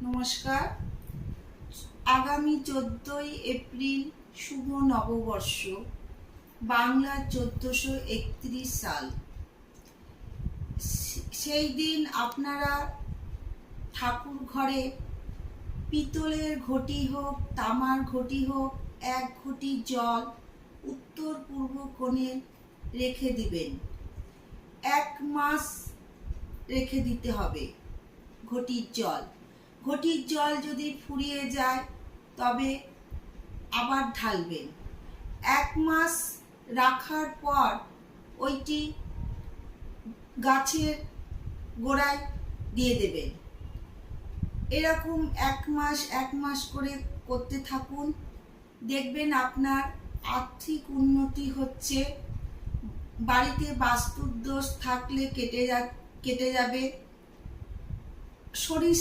নমস্কার। আগামী 14ই এপ্রিল শুভ নববর্ষ, বাংলা 1431 সাল। সেই দিন আপনারা ঠাকুর ঘরে পিতলের ঘটি হোক, তামার ঘটি হোক, এক ঘটি জল উত্তর পূর্ব কোণে রেখে দিবেন। 1 মাস রেখে দিতে হবে ঘটির জল যদি ফুরিয়ে যায় তবে আবার ঢালবেন। 1 মাস রাখার পর ওইটি গাছের গোড়ায় দিয়ে দেবেন। এরকম 1 মাস করে করতে থাকুন, দেখবেন আপনার আর্থিক উন্নতি হচ্ছে। বাড়িতে বাস্তুর দোষ থাকলে কেটে যাবে। শরীর